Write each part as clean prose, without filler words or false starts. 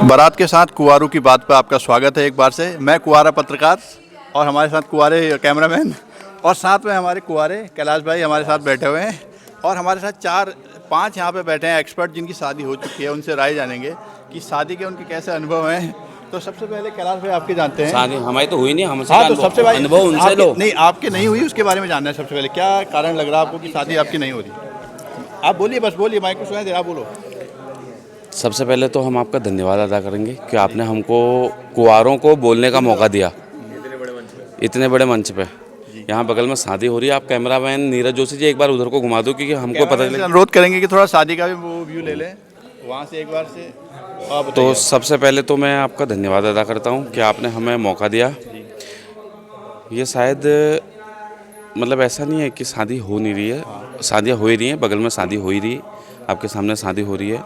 बारात के साथ कुंवारों की बात पर आपका स्वागत है एक बार से। मैं कुंवारा पत्रकार और हमारे साथ कुंवारे कैमरामैन और साथ में हमारे कुंवारे कैलाश भाई हमारे साथ बैठे हुए हैं और हमारे साथ 4-5 यहाँ पे बैठे हैं एक्सपर्ट जिनकी शादी हो चुकी है। उनसे राय जानेंगे कि शादी के उनके कैसे अनुभव हैं। तो सबसे पहले कैलाश भाई आपके जानते हैं शादी हमारी तो हुई नहीं, हमसे हाँ, तो सबसे पहले अनुभव उनसे लो। नहीं, आपके नहीं हुई उसके बारे में जानना है। सबसे पहले क्या कारण लग रहा है आपको कि शादी आपकी नहीं हो रही? आप बोलिए, बस बोलिए, माइक को सुनाई दे रहा, आप बोलो। सबसे पहले तो हम आपका धन्यवाद अदा करेंगे कि आपने हमको कुंवारों को बोलने का मौका दिया इतने बड़े मंच पे। यहाँ बगल में शादी हो रही है। आप कैमरामैन नीरज जोशी जी एक बार उधर को घुमा दो क्योंकि हमको पता चले। अनुरोध करेंगे कि थोड़ा शादी का भी वो व्यू ले लें वहाँ से एक बार से। तो सबसे पहले तो मैं आपका धन्यवाद अदा करता हूँ कि आपने हमें मौका दिया। ये शायद मतलब ऐसा नहीं है कि शादी हो नहीं रही है, शादियाँ हो ही रही हैं, बगल में शादी हो ही रही है, आपके सामने शादी हो रही है।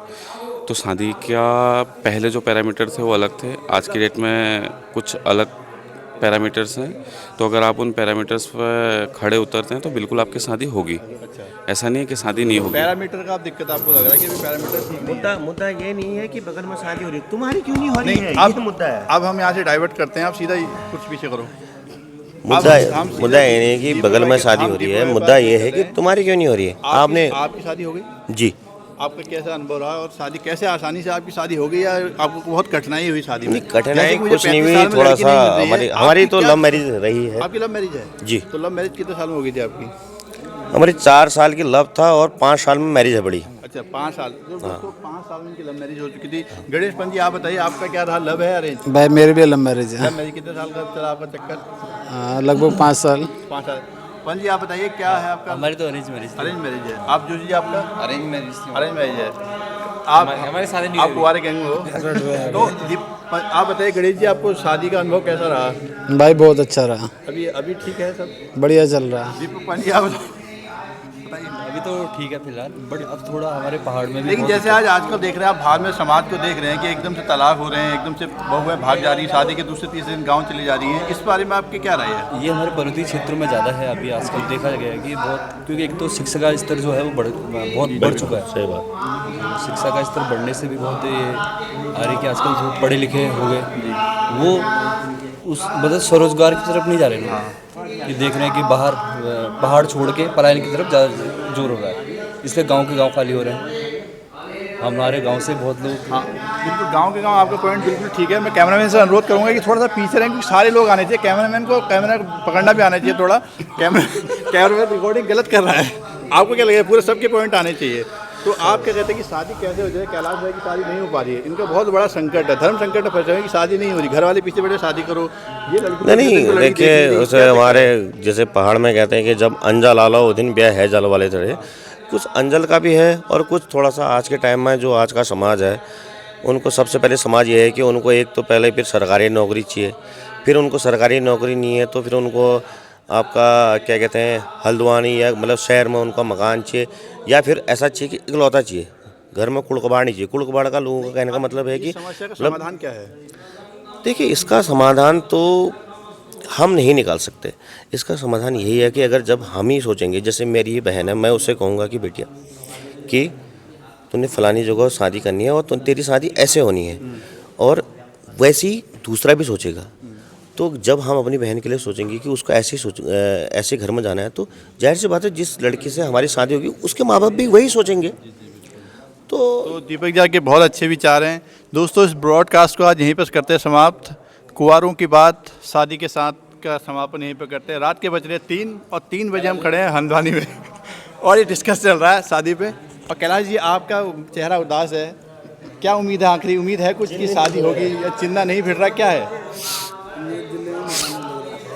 तो शादी का पहले जो पैरामीटर थे वो अलग थे, आज की डेट में कुछ अलग पैरामीटर्स हैं। तो अगर आप उन पैरामीटर्स पर खड़े उतरते हैं तो बिल्कुल आपकी शादी होगी। ऐसा नहीं है कि शादी नहीं होगी। पैरामीटर का दिक्कत आपको लग रहा है कि पैरामीटर मुद्दा ये नहीं है कि बगल में शादी हो रही है, तुम्हारी क्यों नहीं हो रही है, अब ये मुद्दा है। अब हम यहाँ से डाइवर्ट करते हैं, आप सीधा कुछ पीछे करो। मुद्दा ये नहीं है कि बगल में शादी हो रही है, मुद्दा ये है कि तुम्हारी क्यों नहीं हो रही है। आपकी शादी हो गई जी। आपका कैसा अनुभव रहा और शादी कैसे आसानी से आपकी शादी हो गई या आपको बहुत कठिनाई हुई शादी में? नहीं, कठिनाई कुछ नहीं हुई, थोड़ा सा हमारी तो लव मैरिज रही है। आपकी लव मैरिज है जी। तो लव मैरिज कितने साल में हो गई थी आपकी? हमारी 4 साल की लव था और 5 साल में मैरिज है बड़ी। अच्छा, 5 साल। तो 5 साल में लव मैरिज हो चुकी थी। गणेश पंत जी आप बताइए, आपका क्या रहा, लव है अरेंज? भाई मेरी भी लव मैरिज है। लव मैरिज कितने साल का चला आपका चक्कर? लगभग 5 साल। 5 साल। पंत जी आप बताइए क्या है आपका? हमारी तो अरेंज मैरिज। अरेंज मैरिज है। आप जोशी जी आपका? Arrange marriage. अरेंज मैरिज है। आप हमारे साथ नहीं आप कुंवारे गैंग हो तो आप बताइए गणेश जी आपको शादी का अनुभव कैसा रहा? भाई बहुत अच्छा रहा, अभी ठीक है सब बढ़िया चल रहा है। दीपक पंत जी आप बताइए। अभी तो ठीक है फिलहाल, बट अब थोड़ा हमारे पहाड़ में भी लेकिन जैसे आज आजकल देख रहे हैं आप, बाहर में समाज को देख रहे हैं कि एकदम से तलाक हो रहे हैं, एकदम से बहुएं भाग जा रही है, शादी के दूसरे तीसरे दिन गाँव चली जा रही हैं। इस बारे में आपकी क्या राय है? ये हमारे पर्वतीय क्षेत्रों में ज़्यादा है अभी आजकल देखा गया है कि बहुत, क्योंकि एक तो शिक्षा का स्तर जो है वो बहुत बढ़ चुका है। सही बात। शिक्षा का स्तर बढ़ने से भी बहुत ये आ रही कि आजकल जो पढ़े लिखे हो गए वो उस मतलब स्वरोजगार की तरफ नहीं जा रहे लोग। कि देख रहे हैं कि बाहर पहाड़ छोड़ के पलायन की तरफ ज़्यादा जोर हो रहा है, इसलिए गांव के गांव खाली हो रहे हैं। हमारे गांव से बहुत लोग। हाँ बिल्कुल, गांव के गांव आपका पॉइंट बिल्कुल ठीक है। मैं कैमरामैन से अनुरोध करूंगा कि थोड़ा सा पीछे रहें क्योंकि सारे लोग आने चाहिए। कैमरामैन को कैमरा पकड़ना भी आना चाहिए थोड़ा। कैमरामैन रिकॉर्डिंग गलत कर रहा है। आपको क्या लगेगा? पूरे सबके पॉइंट आने चाहिए। तो आप क्या कहते हैं कि शादी कैसे हो जाए? कैलाश भाई की शादी नहीं हो पा रही है, इनका बहुत बड़ा संकट है, धर्म संकट है, फंसे हैं कि शादी नहीं हो रही, घर वाले पीछे बैठे शादी करो। ये नहीं, देखिए उसे हमारे जैसे पहाड़ में कहते हैं कि जब अंजल आला वो दिन ब्याह है जल वाले तरह। कुछ अंजल का भी है और कुछ थोड़ा सा आज के टाइम में जो आज का समाज है उनको सबसे पहले समाज ये है कि उनको एक तो पहले फिर सरकारी नौकरी चाहिए, फिर उनको सरकारी नौकरी नहीं है तो फिर उनको आपका क्या कहते हैं हल्द्वानी या मतलब शहर में उनका मकान चाहिए, या फिर ऐसा चाहिए कि इकलौता चाहिए, घर में कुड़कबाड़ नहीं चाहिए। कुड़कबाड़ का लोगों का कहने का मतलब है कि समस्या का समाधान क्या है? देखिए इसका समाधान तो हम नहीं निकाल सकते। इसका समाधान यही है कि अगर जब हम ही सोचेंगे, जैसे मेरी ही बहन है, मैं उससे कहूँगा कि बेटिया कि तूने फलानी जगह शादी करनी है और तेरी शादी ऐसे होनी है, और वैसे ही दूसरा भी सोचेगा। तो जब हम अपनी बहन के लिए सोचेंगे कि उसको ऐसे घर में जाना है, तो जाहिर सी बात है जिस लड़की से हमारी शादी होगी उसके माँ बाप भी वही सोचेंगे। तो दीपक जी के बहुत अच्छे विचार हैं। दोस्तों इस ब्रॉडकास्ट को आज यहीं पर करते हैं समाप्त। कुंवारों की बात शादी के साथ का समापन यहीं पर करते हैं। रात के बज रहे 3 और 3 बजे हम खड़े हैं हल्द्वानी में और ये डिस्कस चल रहा है शादी पे। और कैलाश जी आपका चेहरा उदास है, क्या उम्मीद है? आखिरी उम्मीद है कुछ की शादी होगी या चिन्ना नहीं फिर रहा, क्या है?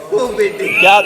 क्या